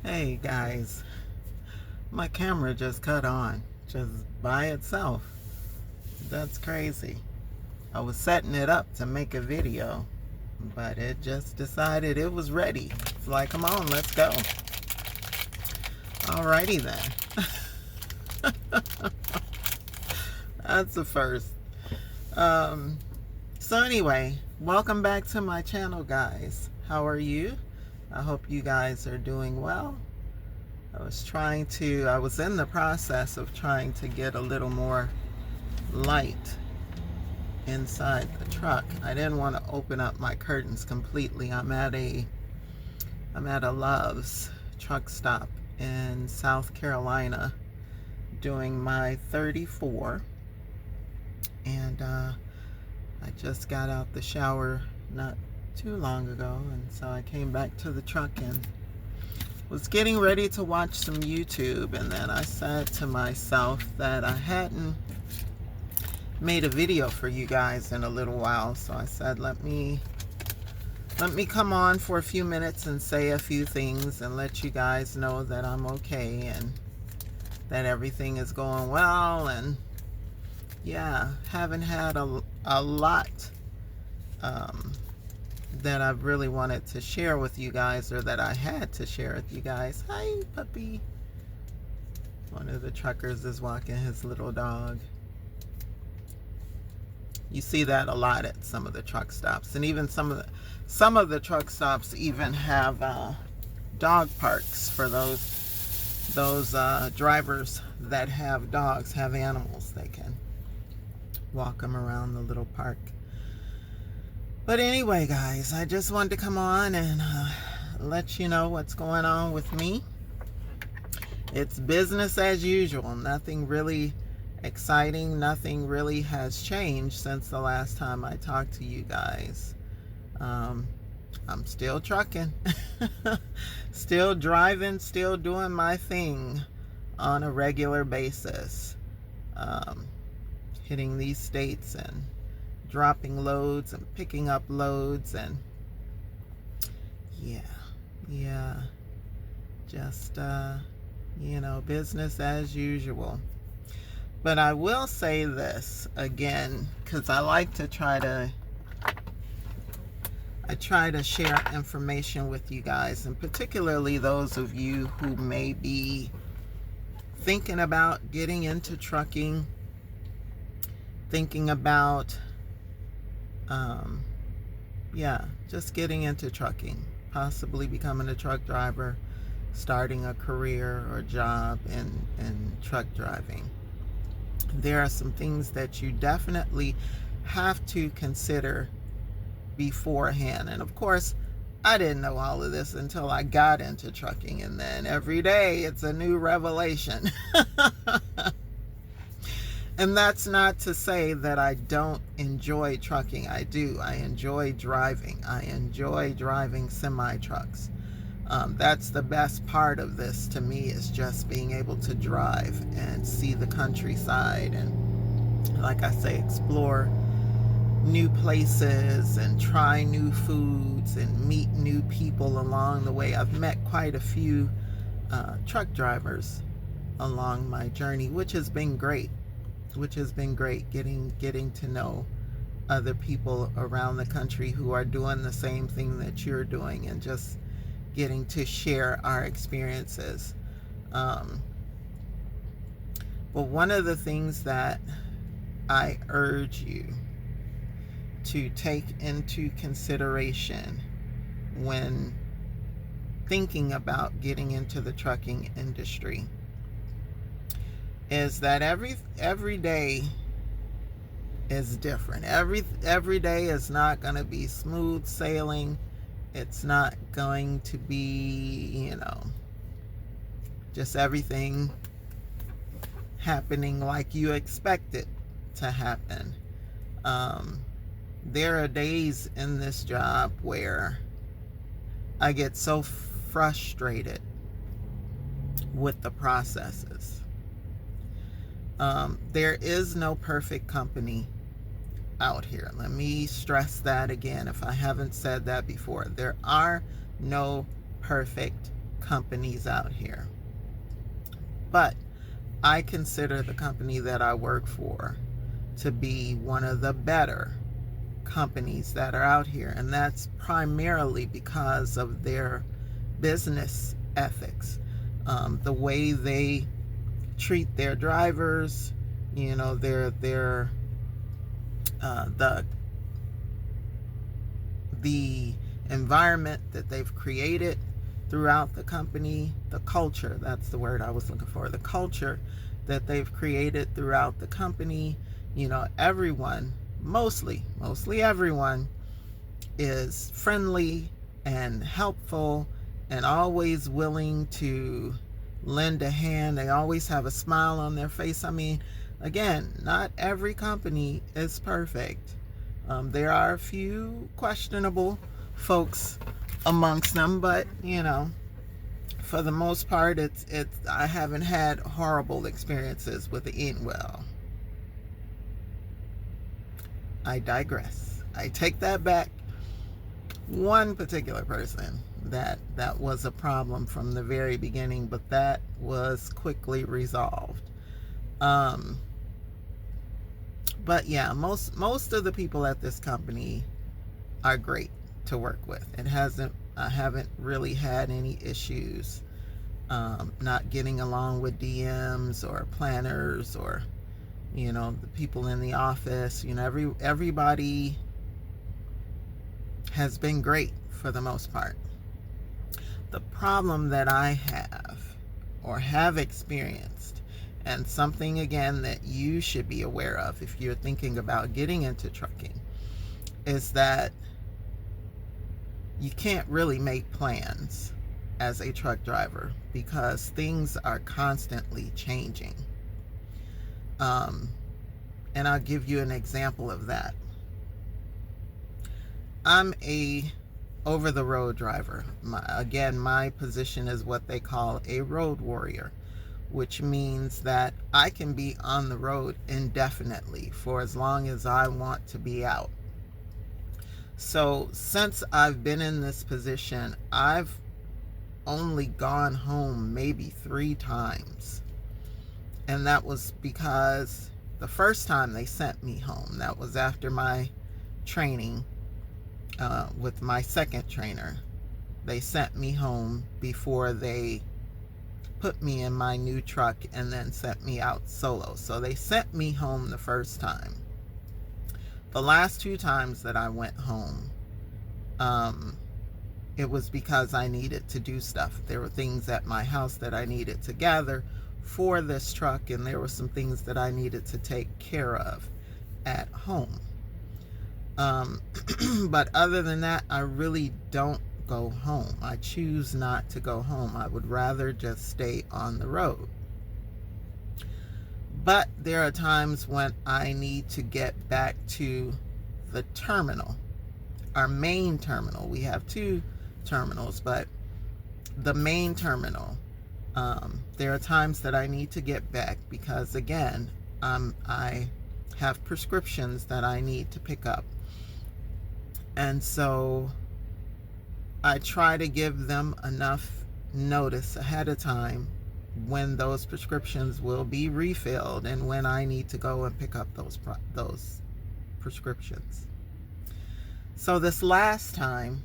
Hey guys, my camera just cut on, just by itself. That's crazy. I was setting it up to make a video, but it just decided it was ready. It's like, come on, let's go. Alrighty then. That's the first. So anyway, welcome back to my channel, guys. How are you? I hope you guys are doing well. I was in the process of trying to get a little more light inside the truck. I didn't want to open up my curtains completely. I'm at a Love's truck stop in South Carolina doing my 34, and I just got out the shower not too long ago, and so I came back to the truck and was getting ready to watch some YouTube, and then I said to myself that I hadn't made a video for you guys in a little while, so I said let me come on for a few minutes and say a few things and let you guys know that I'm okay and that everything is going well. And yeah, haven't had a lot that I've really wanted to share with you guys, or that I had to share with you guys. Hi, puppy. One of the truckers is walking his little dog. You see that a lot at some of the truck stops, and even some of the truck stops even have dog parks for those drivers that have dogs, have animals. They can walk them around the little park. But anyway, guys, I just wanted to come on and let you know what's going on with me. It's business as usual. Nothing really exciting. Nothing really has changed since the last time I talked to you guys. I'm still trucking, still driving, still doing my thing on a regular basis. Hitting these states and dropping loads and picking up loads, and yeah, just business as usual. But I will say this again, because I try to share information with you guys, and particularly those of you who may be thinking about getting into trucking, thinking about just getting into trucking, possibly becoming a truck driver, starting a career or job in truck driving. There are some things that you definitely have to consider beforehand. And of course, I didn't know all of this until I got into trucking, and then every day it's a new revelation. And that's not to say that I don't enjoy trucking. I do. I enjoy driving. I enjoy driving semi-trucks. That's the best part of this to me, is just being able to drive and see the countryside and, like I say, explore new places and try new foods and meet new people along the way. I've met quite a few truck drivers along my journey, which has been great. Getting to know other people around the country who are doing the same thing that you're doing, and just getting to share our experiences. But one of the things that I urge you to take into consideration when thinking about getting into the trucking industry is that every day is different. Every day is not going to be smooth sailing. It's not going to be, just everything happening like you expect it to happen. There are days in this job where I get so frustrated with the processes. There is no perfect company out here. Let me stress that again if I haven't said that before. There are no perfect companies out here. But I consider the company that I work for to be one of the better companies that are out here. And that's primarily because of their business ethics, the way they treat their drivers, you know, the environment that they've created throughout the company, the culture, that's the word I was looking for, the culture that they've created throughout the company. You know, everyone, mostly everyone is friendly and helpful and always willing to lend a hand. They always have a smile on their face. I mean, again, not every company is perfect. There are a few questionable folks amongst them, but you know, for the most part, I haven't had horrible experiences with the Inwell. I digress. I take that back. One particular person that was a problem from the very beginning, but that was quickly resolved. But yeah, most of the people at this company are great to work with. I haven't really had any issues not getting along with DMs or planners or, you know, the people in the office. You know, everybody has been great for the most part. The problem that I have experienced, and something again that you should be aware of if you're thinking about getting into trucking, is that you can't really make plans as a truck driver because things are constantly changing. And I'll give you an example of that. I'm a over-the-road driver. My position is what they call a road warrior, which means that I can be on the road indefinitely for as long as I want to be out. So since I've been in this position, I've only gone home maybe 3 times. And that was because the first time they sent me home, that was after my training with my second trainer. They sent me home before they put me in my new truck and then sent me out solo. So they sent me home the first time. The last 2 times that I went home, it was because I needed to do stuff. There were things at my house that I needed to gather for this truck, and there were some things that I needed to take care of at home. But other than that, I really don't go home. I choose not to go home. I would rather just stay on the road. But there are times when I need to get back to the terminal, our main terminal. We have 2 terminals, but the main terminal, there are times that I need to get back because, again, I have prescriptions that I need to pick up. And so I try to give them enough notice ahead of time when those prescriptions will be refilled and when I need to go and pick up those prescriptions. So this last time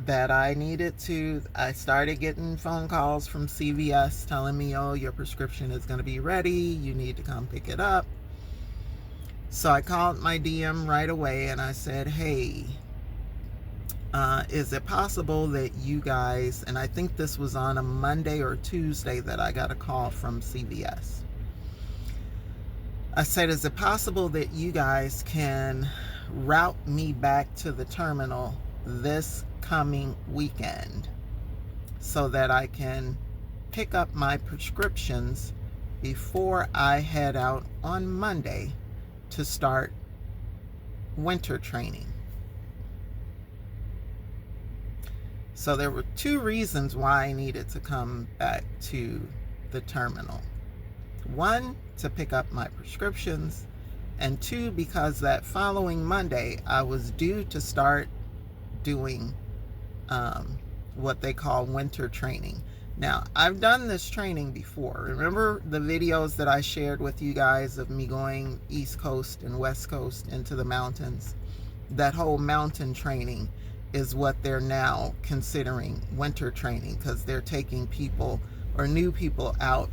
that I started getting phone calls from CVS telling me, oh, your prescription is going to be ready, you need to come pick it up. So I called my DM right away and I said, hey, is it possible that you guys, and I think this was on a Monday or Tuesday that I got a call from CVS. I said, is it possible that you guys can route me back to the terminal this coming weekend so that I can pick up my prescriptions before I head out on Monday to start winter training? So there were 2 reasons why I needed to come back to the terminal. 1, to pick up my prescriptions, and 2, because that following Monday I was due to start doing what they call winter training. Now, I've done this training before. Remember the videos that I shared with you guys of me going East Coast and West Coast into the mountains? That whole mountain training is what they're now considering winter training, because they're taking people or new people out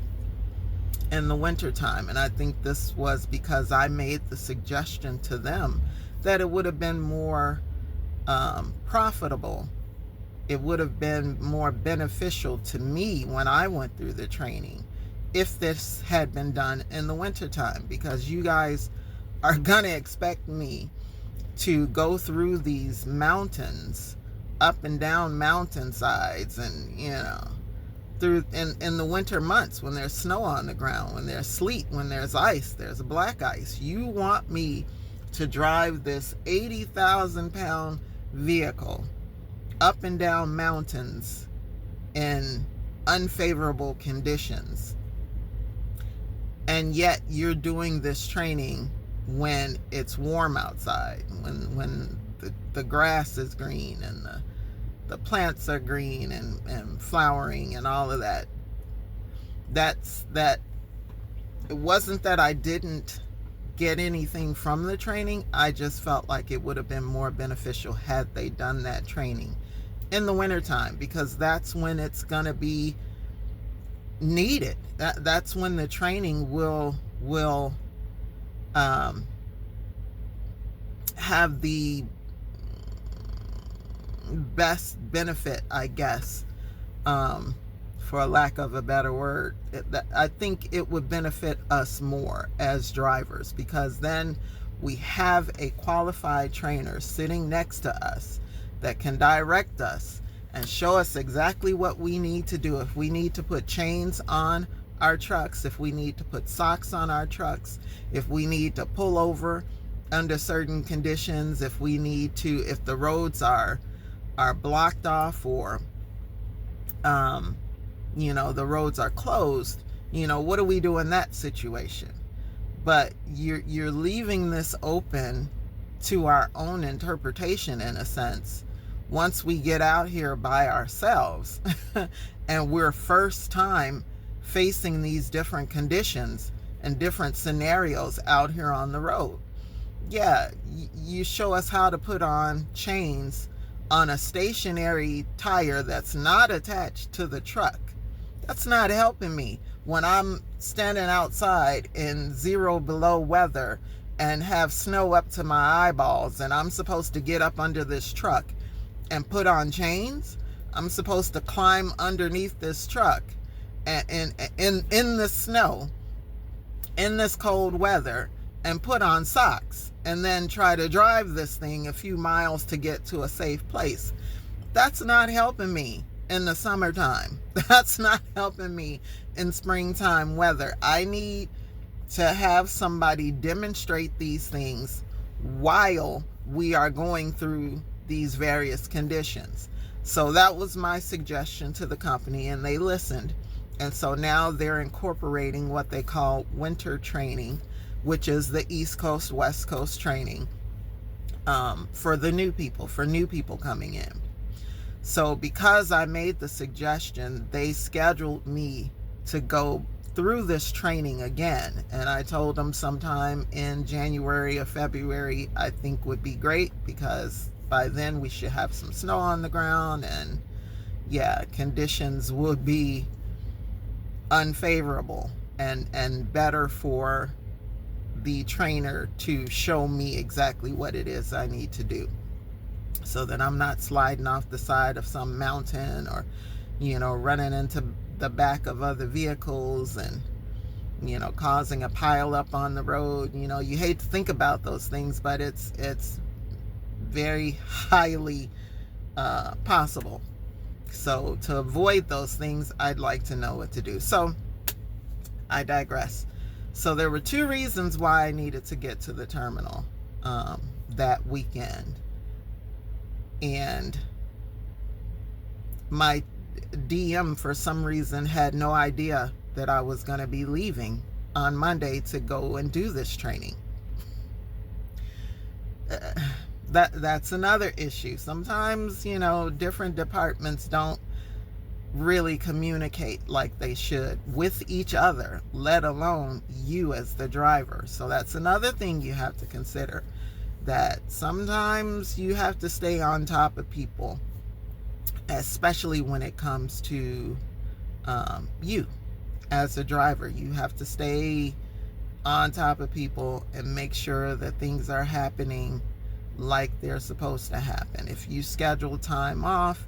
in the winter time. And I think this was because I made the suggestion to them that it would have been more profitable. It would have been more beneficial to me when I went through the training if this had been done in the wintertime, because you guys are going to expect me to go through these mountains, up and down mountainsides, and through in the winter months when there's snow on the ground, when there's sleet, when there's ice, there's black ice. You want me to drive this 80,000 pound vehicle up and down mountains in unfavorable conditions, and yet you're doing this training when it's warm outside, when the grass is green and the plants are green and flowering and all of that. It wasn't that I didn't get anything from the training. I just felt like it would have been more beneficial had they done that training in the wintertime, because that's when it's going to be needed. That's when the training will have the best benefit, I guess, for a lack of a better word. I think it would benefit us more as drivers, because then we have a qualified trainer sitting next to us that can direct us and show us exactly what we need to do. If we need to put chains on our trucks, if we need to put socks on our trucks, if we need to pull over under certain conditions, if the roads are blocked off, or the roads are closed, what do we do in that situation? But you're leaving this open to our own interpretation, in a sense, once we get out here by ourselves and we're first time facing these different conditions and different scenarios out here on the road. Yeah, you show us how to put on chains on a stationary tire that's not attached to the truck. That's not helping me when I'm standing outside in 0 below weather and have snow up to my eyeballs, and I'm supposed to get up under this truck and put on chains. I'm supposed to climb underneath this truck and in the snow, in this cold weather, and put on socks, and then try to drive this thing a few miles to get to a safe place. That's not helping me in the summertime. That's not helping me in springtime weather. I need to have somebody demonstrate these things while we are going through these various conditions. So that was my suggestion to the company, and they listened. And so now they're incorporating what they call winter training, which is the East Coast, West Coast training for the new people coming in. So because I made the suggestion, they scheduled me to go through this training again. And I told them sometime in January or February, I think would be great, because by then we should have some snow on the ground, and conditions would be unfavorable and better for the trainer to show me exactly what it is I need to do, so that I'm not sliding off the side of some mountain, or running into the back of other vehicles and causing a pile up on the road. You hate to think about those things, but it's very highly possible. So to avoid those things, I'd like to know what to do. So I digress. So there were 2 reasons why I needed to get to the terminal that weekend. And my DM, for some reason, had no idea that I was going to be leaving on Monday to go and do this training. that's another issue. Sometimes, different departments don't really communicate like they should with each other, let alone you as the driver. So that's another thing you have to consider, that sometimes you have to stay on top of people, especially when it comes to you as a driver. You have to stay on top of people and make sure that things are happening like they're supposed to happen. If you schedule time off,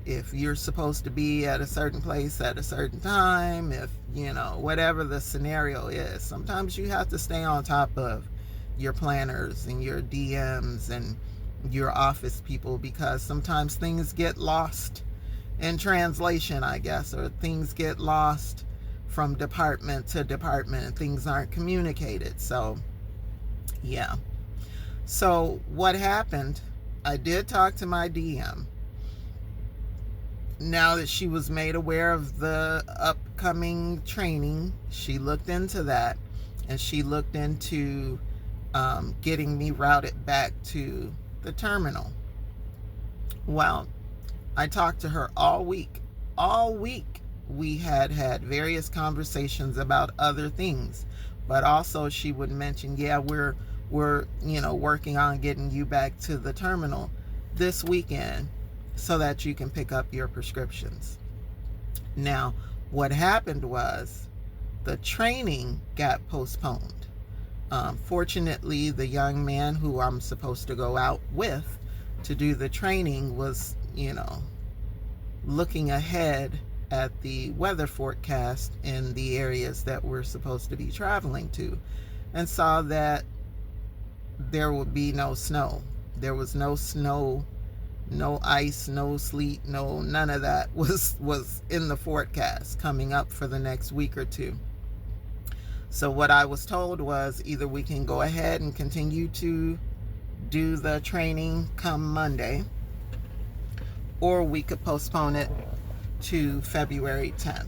if you're supposed to be at a certain place at a certain time, if whatever the scenario is, sometimes you have to stay on top of your planners and your DMs and your office people, because sometimes things get lost in translation, I guess, or things get lost from department to department and things aren't communicated. So yeah. So what happened, I did talk to my DM. Now that she was made aware of the upcoming training, she looked into that, and she looked into getting me routed back to the terminal. Well, I talked to her all week. All week we had various conversations about other things, but also she would mention, yeah, we're working on getting you back to the terminal this weekend so that you can pick up your prescriptions. Now, what happened was the training got postponed. Fortunately, the young man who I'm supposed to go out with to do the training was, looking ahead at the weather forecast in the areas that we're supposed to be traveling to, and saw that there would be no snow. There was no snow, no ice, no sleet, none of that was in the forecast coming up for the next week or two. So what I was told was, either we can go ahead and continue to do the training come Monday, or we could postpone it to February 10th.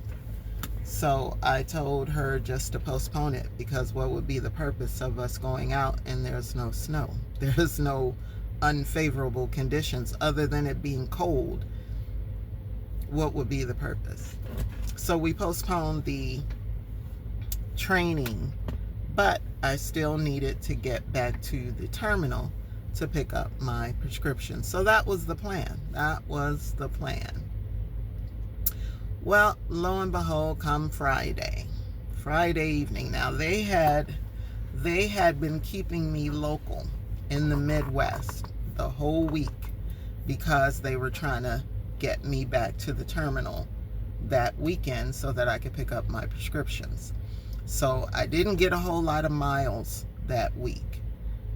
So I told her just to postpone it, because what would be the purpose of us going out and there's no snow? There's no unfavorable conditions other than it being cold. What would be the purpose? So we postponed the training, but I still needed to get back to the terminal to pick up my prescription. So that was the plan. Well, lo and behold, come Friday evening. Now they had been keeping me local in the Midwest the whole week, because they were trying to get me back to the terminal that weekend so that I could pick up my prescriptions. So I didn't get a whole lot of miles that week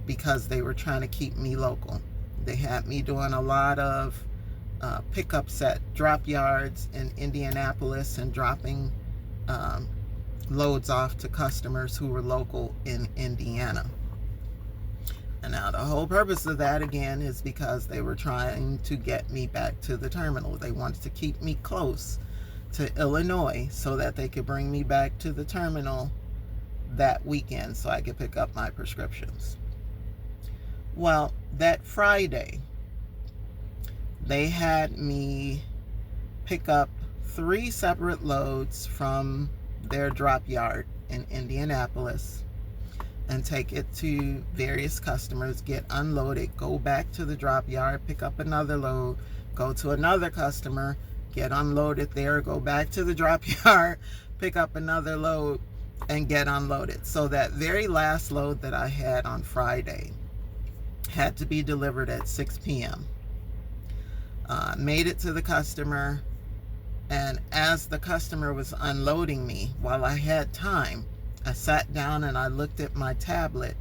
because they were trying to keep me local. They had me doing a lot of pickups at drop yards in Indianapolis and dropping loads off to customers who were local in Indiana. And now the whole purpose of that, again, is because they were trying to get me back to the terminal. They wanted to keep me close to Illinois so that they could bring me back to the terminal that weekend so I could pick up my prescriptions. Well, that Friday, they had me pick up 3 separate loads from their drop yard in Indianapolis and take it to various customers, get unloaded, go back to the drop yard, pick up another load, go to another customer, get unloaded there, go back to the drop yard, pick up another load, and get unloaded. So that very last load that I had on Friday had to be delivered at 6 p.m. Made it to the customer, and as the customer was unloading me, while I had time, I sat down and I looked at my tablet,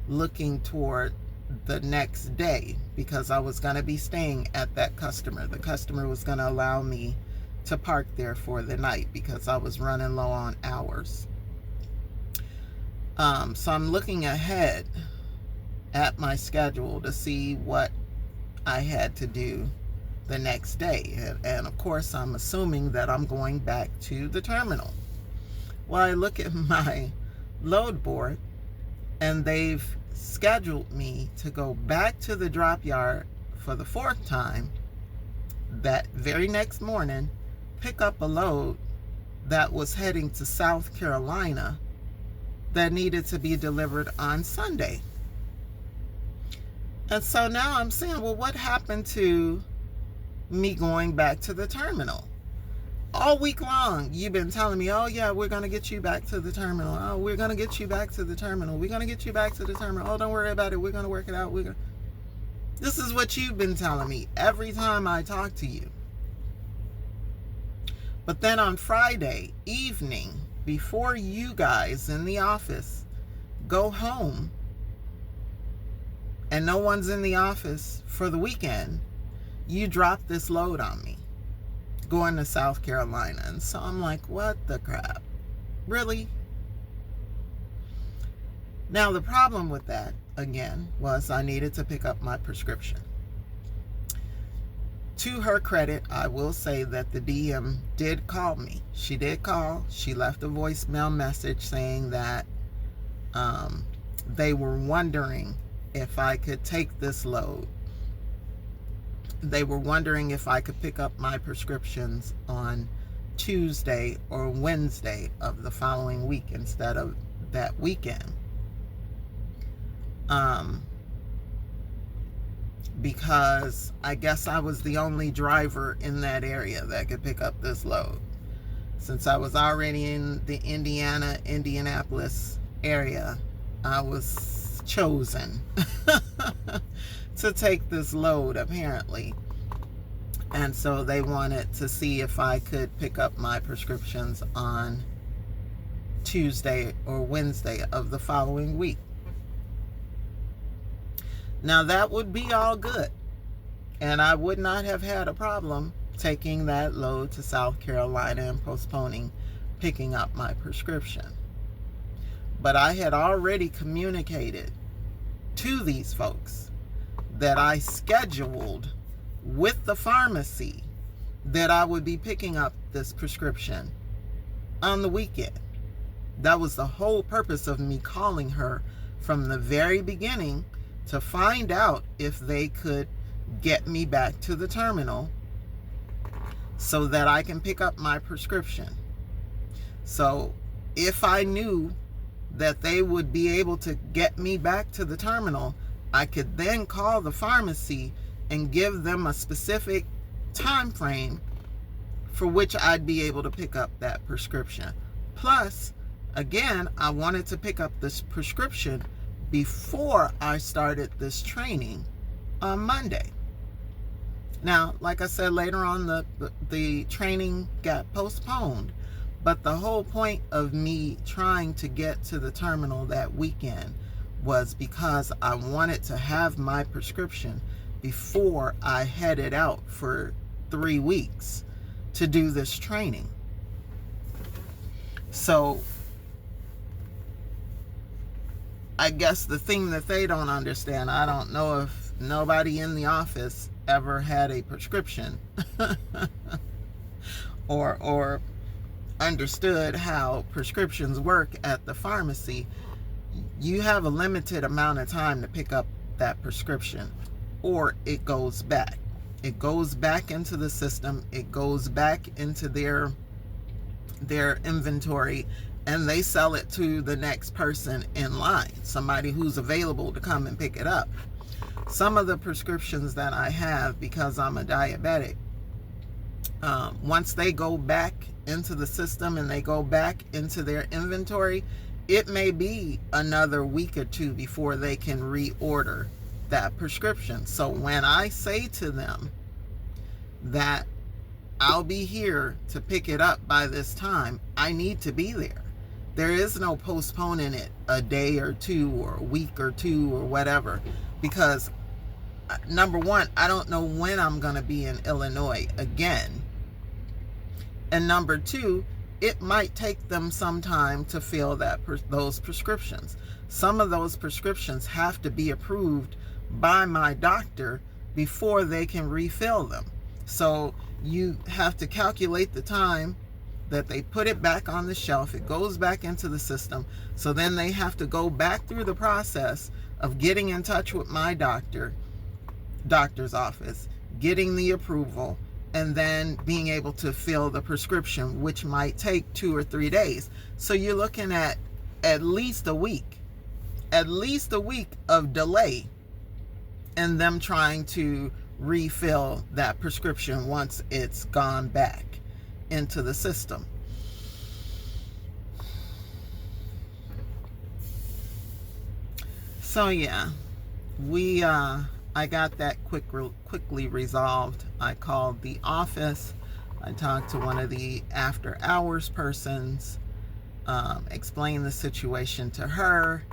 looking toward the next day, because I was going to be staying at that customer. The customer was going to allow me to park there for the night because I was running low on hours. So I'm looking ahead at my schedule to see what I had to do the next day. And of course, I'm assuming that I'm going back to the terminal. Well, I look at my load board, and they've scheduled me to go back to the drop yard for the 4th time that very next morning, pick up a load that was heading to South Carolina that needed to be delivered on Sunday. And so now I'm saying, well, what happened to me going back to the terminal? All week long, you've been telling me, oh yeah, we're going to get you back to the terminal. Oh, we're going to get you back to the terminal. We're going to get you back to the terminal. Oh, don't worry about it. We're going to work it out. This is what you've been telling me every time I talk to you. But then on Friday evening, before you guys in the office go home, and no one's in the office for the weekend, you drop this load on me going to South Carolina. And so I'm like, what the crap? Really? Now, the problem with that, again, was I needed to pick up my prescription. To her credit, I will say that the DM did call me. She did call. She left a voicemail message saying that they were wondering if I could take this load. They were wondering if I could pick up my prescriptions on Tuesday or Wednesday of the following week instead of that weekend. Because I guess I was the only driver in that area that could pick up this load. Since I was already in the Indianapolis area, I was chosen to take this load, apparently. And so they wanted to see if I could pick up my prescriptions on Tuesday or Wednesday of the following week. Now, that would be all good, and I would not have had a problem taking that load to South Carolina and postponing picking up my prescription. But I had already communicated to these folks that I scheduled with the pharmacy that I would be picking up this prescription on the weekend. That was the whole purpose of me calling her from the very beginning, to find out if they could get me back to the terminal so that I can pick up my prescription. So if I knew that they would be able to get me back to the terminal, I could then call the pharmacy and give them a specific time frame for which I'd be able to pick up that prescription. Plus, again, I wanted to pick up this prescription before I started this training on Monday. Now, like I said, later on the training got postponed, but the whole point of me trying to get to the terminal that weekend was because I wanted to have my prescription before I headed out for 3 weeks to do this training. So I guess the thing that they don't understand, I don't know if nobody in the office ever had a prescription or understood how prescriptions work at the pharmacy. You have a limited amount of time to pick up that prescription, or it goes back. It goes back into the system. It goes back into their inventory, and they sell it to the next person in line, somebody who's available to come and pick it up. Some of the prescriptions that I have, because I'm a diabetic, once they go back into the system and they go back into their inventory, it may be another week or two before they can reorder that prescription. So when I say to them that I'll be here to pick it up by this time, I need to be there. There is no postponing it a day or two or a week or two or whatever, because number one, I don't know when I'm going to be in Illinois again. And number two, it might take them some time to fill those prescriptions. Some of those prescriptions have to be approved by my doctor before they can refill them. So you have to calculate the time that they put it back on the shelf. It goes back into the system. So then they have to go back through the process of getting in touch with my doctor's office, getting the approval, and then being able to fill the prescription, which might take 2 or 3 days. So you're looking at least a week of delay in them trying to refill that prescription once it's gone back into the system. So yeah, I got that quickly resolved. I called the office. I talked to one of the after hours persons, explained the situation to her,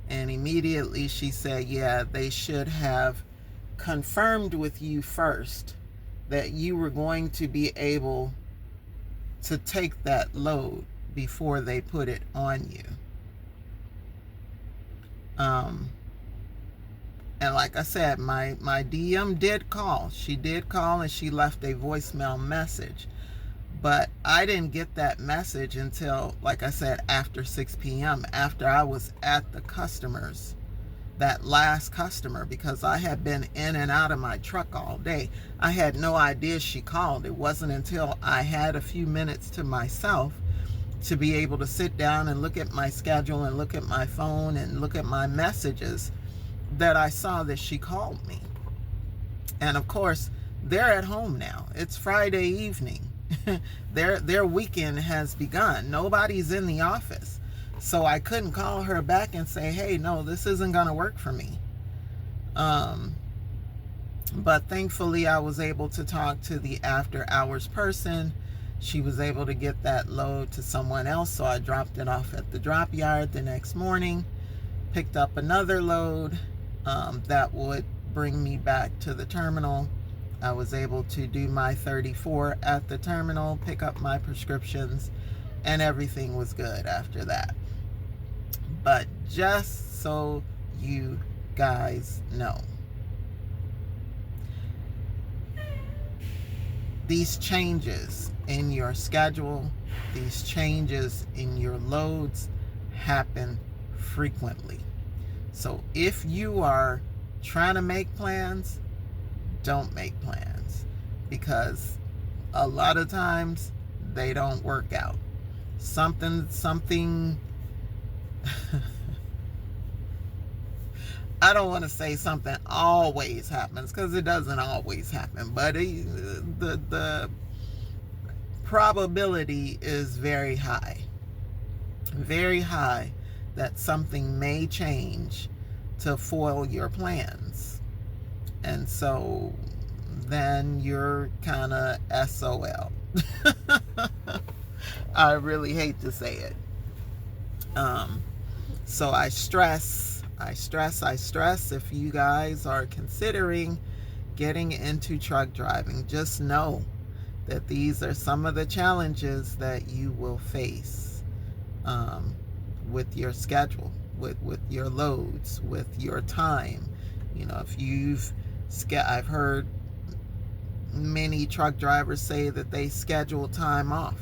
and immediately she said, yeah, they should have confirmed with you first that you were going to be able to take that load before they put it on you. And like I said, my DM did call. She did call and she left a voicemail message. But I didn't get that message until, like I said, after 6 p.m., after I was at the customers, that last customer, because I had been in and out of my truck all day. I had no idea she called. It wasn't until I had a few minutes to myself to be able to sit down and look at my schedule and look at my phone and look at my messages that I saw that she called me. And of course, they're at home now. It's Friday evening. Their weekend has begun. Nobody's in the office. So I couldn't call her back and say, hey, no, this isn't going to work for me. But thankfully, I was able to talk to the after hours person. She was able to get that load to someone else. So I dropped it off at the drop yard the next morning, picked up another load that would bring me back to the terminal. I was able to do my 34 at the terminal, pick up my prescriptions, and everything was good after that. But just so you guys know, these changes in your schedule, these changes in your loads happen frequently. So if you are trying to make plans, don't make plans, because a lot of times they don't work out. Something I don't want to say something always happens, because it doesn't always happen, but the probability is very high that something may change to foil your plans. And so then you're kind of SOL. I really hate to say it. So I stress, if you guys are considering getting into truck driving, just know that these are some of the challenges that you will face with your schedule, with your loads, with your time. You know, if I've heard many truck drivers say that they schedule time off,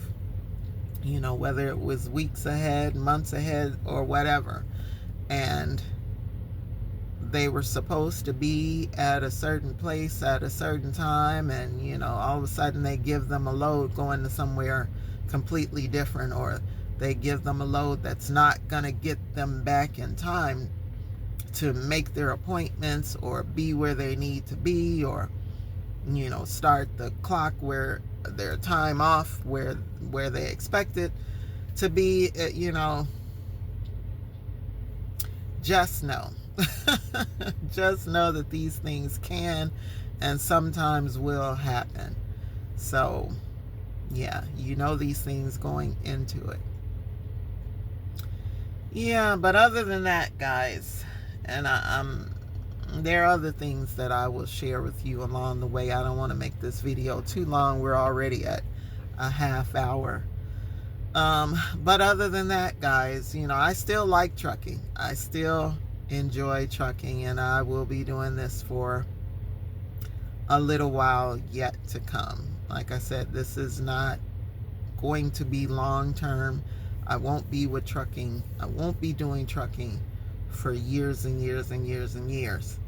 you know, whether it was weeks ahead, months ahead, or whatever, and they were supposed to be at a certain place at a certain time, and you know, all of a sudden they give them a load going to somewhere completely different, or they give them a load that's not going to get them back in time to make their appointments or be where they need to be, or you know, start the clock where their time off where they expect it to be. You know, just know just know that these things can and sometimes will happen. So yeah, you know these things going into it. Yeah, but other than that, guys, and there are other things that I will share with you along the way. I don't want to make this video too long. We're already at a half hour. But other than that, guys, you know, I still like trucking. I still enjoy trucking, and I will be doing this for a little while yet to come. Like I said, this is not going to be long term. I won't be with trucking. I won't be doing trucking for years and years and years and years.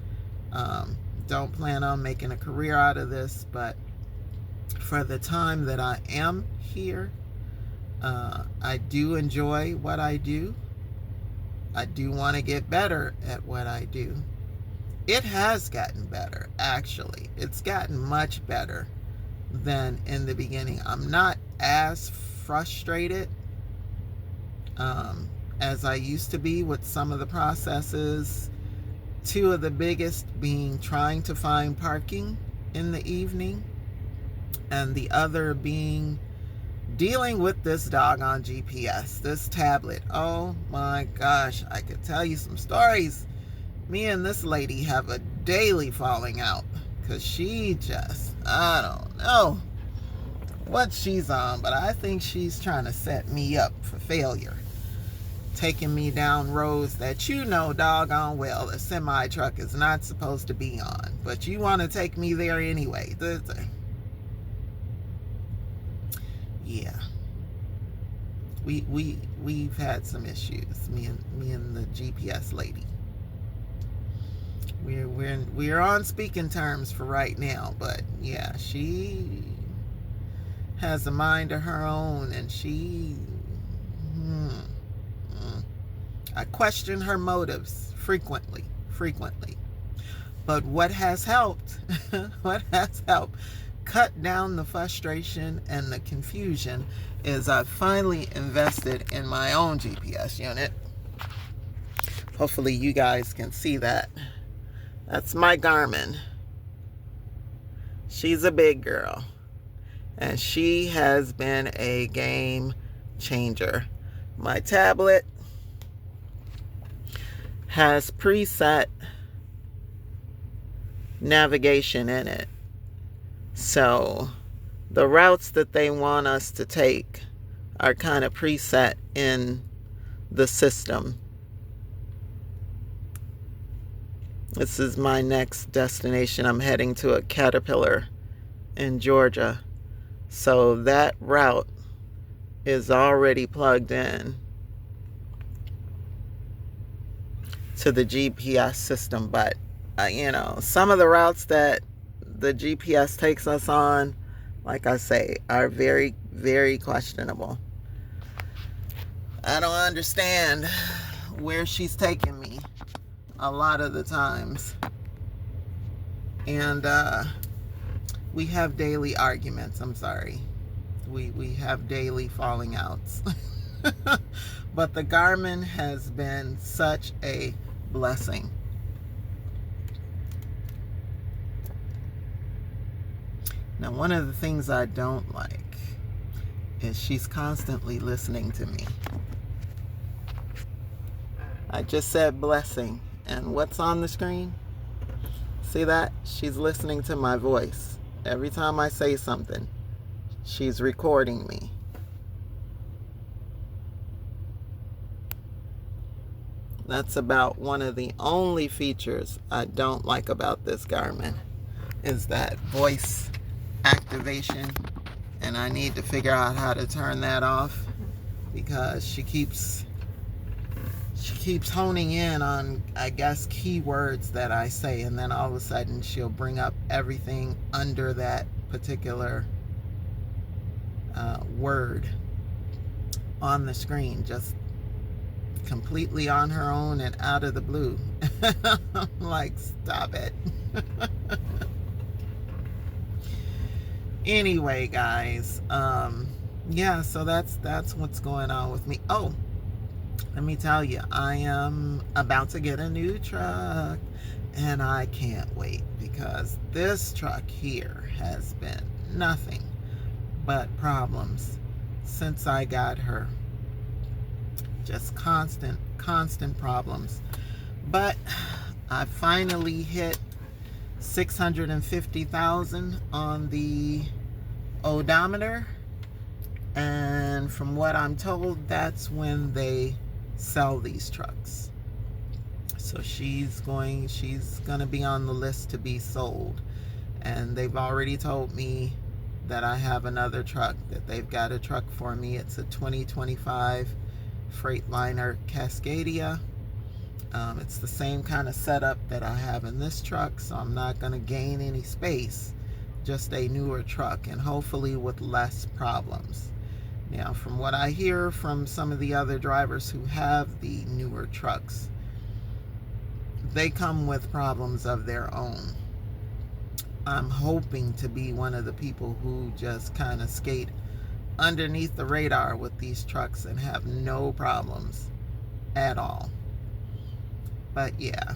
Don't plan on making a career out of this, but for the time that I am here, I do enjoy what I do. I do want to get better at what I do. It has gotten better, actually. It's gotten much better than in the beginning. I'm not as frustrated as I used to be with some of the processes. Two of the biggest being trying to find parking in the evening, and the other being dealing with this doggone GPS, this tablet. Oh my gosh, I could tell you some stories. Me and this lady have a daily falling out because she just, I don't know what she's on, but I think she's trying to set me up for failure, taking me down roads that you know doggone well a semi truck is not supposed to be on, but you want to take me there anyway. Yeah, we've had some issues, me and the GPS lady. We're on speaking terms for right now, but yeah, she has a mind of her own, and I question her motives frequently. But what has helped, cut down the frustration and the confusion is I finally invested in my own GPS unit. Hopefully you guys can see that. That's my Garmin. She's a big girl, and she has been a game changer. My tablet has preset navigation in it. So the routes that they want us to take are kind of preset in the system. This is my next destination. I'm heading to a Caterpillar in Georgia. So that route is already plugged in to the GPS system. But, some of the routes that the GPS takes us on, like I say, are very, very questionable. I don't understand where she's taking me a lot of the times. And we have daily arguments. I'm sorry. We have daily falling outs. But the Garmin has been such a blessing. Now, one of the things I don't like is she's constantly listening to me. I just said blessing, and what's on the screen? See that? She's listening to my voice. Every time I say something, she's recording me. That's about one of the only features I don't like about this Garmin, is that voice activation, and I need to figure out how to turn that off, because she keeps honing in on, I guess, keywords that I say, and then all of a sudden she'll bring up everything under that particular word on the screen, just completely on her own and out of the blue. I'm like, stop it. Anyway, guys, yeah, so that's what's going on with me. Oh, let me tell you, I am about to get a new truck, and I can't wait, because this truck here has been nothing but problems since I got her. Just constant problems. But I finally hit 650,000 on the odometer, and from what I'm told, that's when they sell these trucks. So she's gonna be on the list to be sold, and they've already told me that I have another truck, that they've got a truck for me. It's a 2025 Freightliner Cascadia, It's the same kind of setup that I have in this truck, so I'm not going to gain any space, just a newer truck, and hopefully with less problems. Now, from what I hear from some of the other drivers who have the newer trucks, they come with problems of their own. I'm hoping to be one of the people who just kind of skate underneath the radar with these trucks and have no problems at all. But yeah,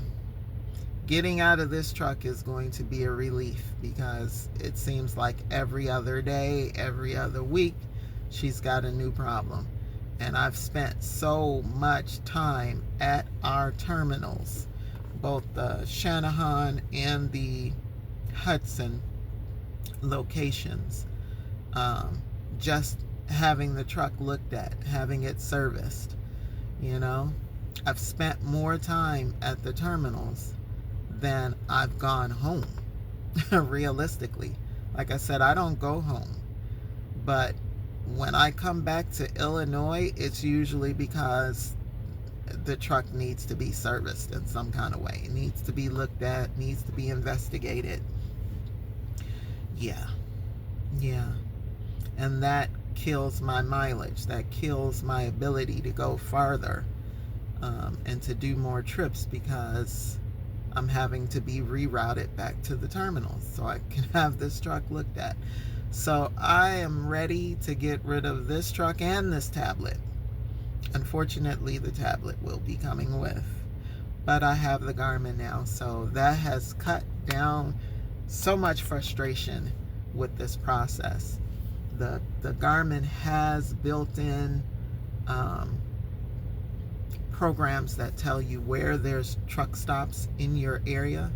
getting out of this truck is going to be a relief, because it seems like every other day, every other week, she's got a new problem. And I've spent so much time at our terminals, both the Channahon and the Hudson locations, just having the truck looked at, having it serviced. You know, I've spent more time at the terminals than I've gone home. Realistically, like I said, I don't go home, but when I come back to Illinois, it's usually because the truck needs to be serviced in some kind of way. It needs to be looked at, needs to be investigated. Yeah. And that kills my mileage. That kills my ability to go farther, and to do more trips, because I'm having to be rerouted back to the terminals so I can have this truck looked at. So I am ready to get rid of this truck and this tablet. Unfortunately, the tablet will be coming with, but I have the Garmin now, so that has cut down so much frustration with this process. The Garmin has built-in programs that tell you where there's truck stops in your area,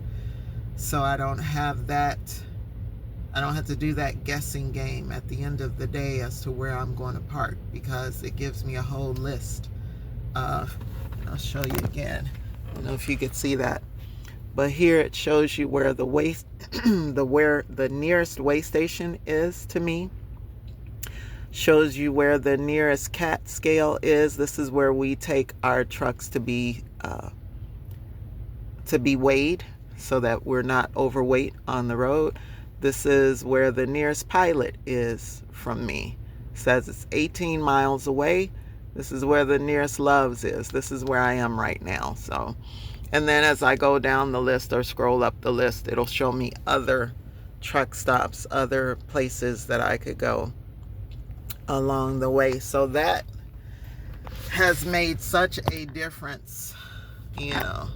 so I don't have to do that guessing game at the end of the day as to where I'm going to park, because it gives me a whole list of, and I'll show you again. I don't know if you could see that, but here it shows you where the where the nearest weigh station is to me. Shows you where the nearest CAT scale is. This is where we take our trucks to be weighed so that we're not overweight on the road. This is where the nearest Pilot is from me. It says it's 18 miles away. This is where the nearest Love's is. This is where I am right now. So, and then as I go down the list or scroll up the list, it'll show me other truck stops, other places that I could go along the way. So that has made such a difference, you know.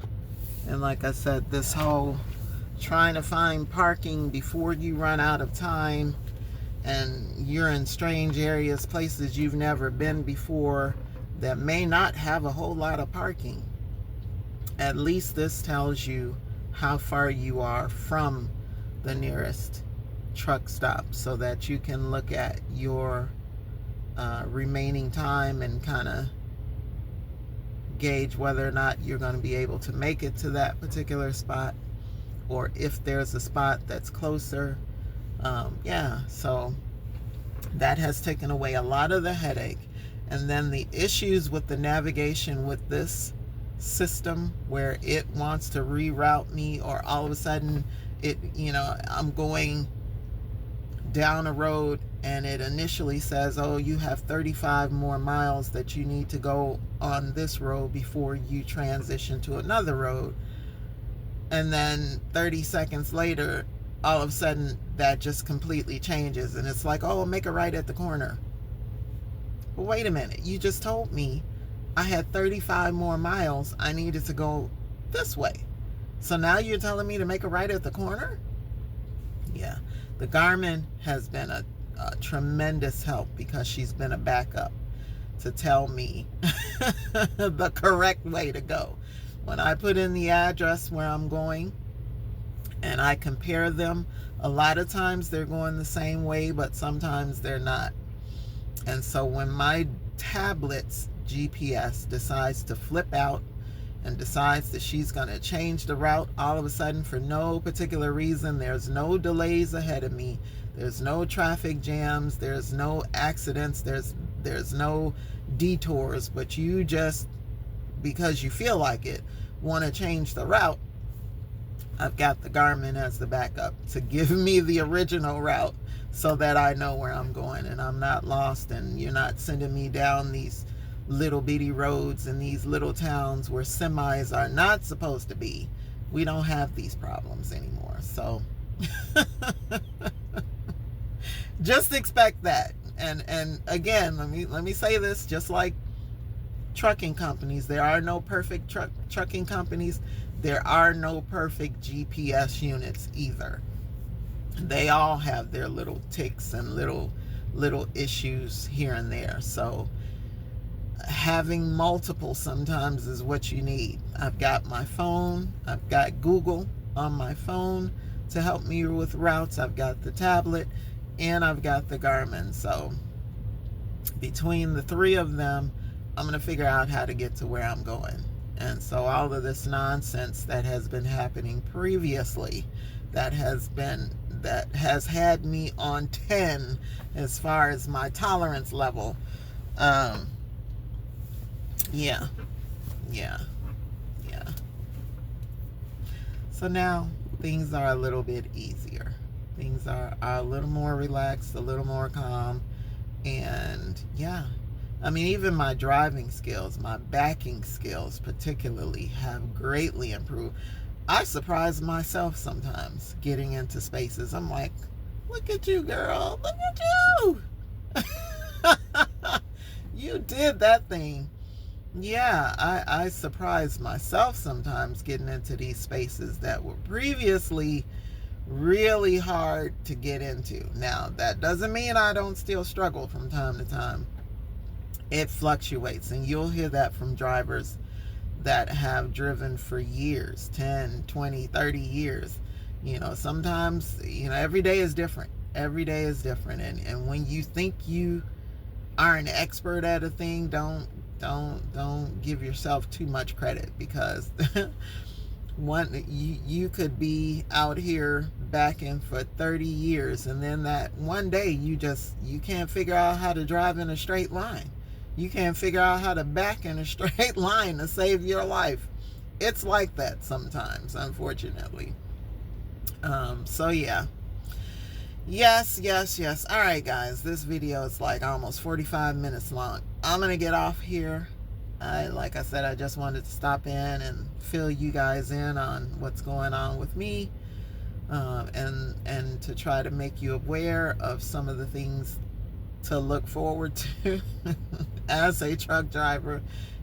And like I said, this whole trying to find parking before you run out of time, and you're in strange areas, places you've never been before that may not have a whole lot of parking. At least this tells you how far you are from the nearest truck stop, so that you can look at your remaining time and kind of gauge whether or not you're going to be able to make it to that particular spot, or if there's a spot that's closer. So that has taken away a lot of the headache. And then the issues with the navigation with this system, where it wants to reroute me, or all of a sudden I'm going down a road and it initially says, oh, you have 35 more miles that you need to go on this road before you transition to another road. And then 30 seconds later, all of a sudden that just completely changes, and it's like, oh, make a right at the corner. Well, wait a minute, you just told me I had 35 more miles I needed to go this way, so now you're telling me to make a right at the corner? Yeah, the Garmin has been a tremendous help, because she's been a backup to tell me the correct way to go. When I put in the address where I'm going and I compare them, a lot of times they're going the same way, but sometimes they're not. And so when my tablet's GPS decides to flip out and decides that she's going to change the route all of a sudden for no particular reason, there's no delays ahead of me, there's no traffic jams, there's no accidents, there's no detours, but you just, because you feel like it, want to change the route, I've got the Garmin as the backup to give me the original route so that I know where I'm going and I'm not lost, and you're not sending me down these little bitty roads in these little towns where semis are not supposed to be. We don't have these problems anymore. So just expect that. And again, let me say this, just like trucking companies, there are no perfect trucking companies. There are no perfect GPS units either. They all have their little ticks and little issues here and there. So having multiple sometimes is what you need. I've got my phone, I've got Google on my phone to help me with routes, I've got the tablet, and I've got the Garmin. So between the three of them, I'm going to figure out how to get to where I'm going. And so all of this nonsense that has been happening previously, that has had me on 10 as far as my tolerance level, yeah. So now things are a little bit easier. Things are a little more relaxed, a little more calm. And yeah, I mean, even my driving skills, my backing skills particularly, have greatly improved. I surprise myself sometimes getting into spaces. I'm like, look at you, girl. Look at you. You did that thing. Yeah, I surprise myself sometimes getting into these spaces that were previously really hard to get into. Now, that doesn't mean I don't still struggle from time to time. It fluctuates, and you'll hear that from drivers that have driven for years, 10, 20, 30 years. You know, sometimes, you know, every day is different. Every day is different. And when you think you are an expert at a thing, don't give yourself too much credit, because you could be out here backing for 30 years, and then that one day you can't figure out how to drive in a straight line. You can't figure out how to back in a straight line to save your life. It's like that sometimes, unfortunately. So yeah. Yes. All right, guys, this video is like almost 45 minutes long. I'm gonna get off here. Like I said, I just wanted to stop in and fill you guys in on what's going on with me, and to try to make you aware of some of the things to look forward to as a truck driver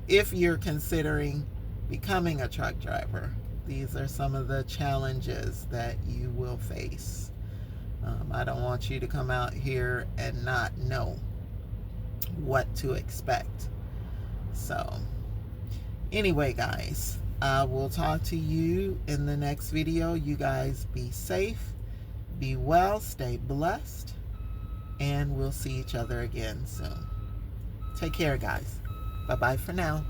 if you're considering becoming a truck driver. These are some of the challenges that you will face. I don't want you to come out here and not know what to expect. So anyway, guys, I will talk to you in the next video. You guys be safe, be well, stay blessed, and we'll see each other again soon. Take care, guys. Bye-bye for now.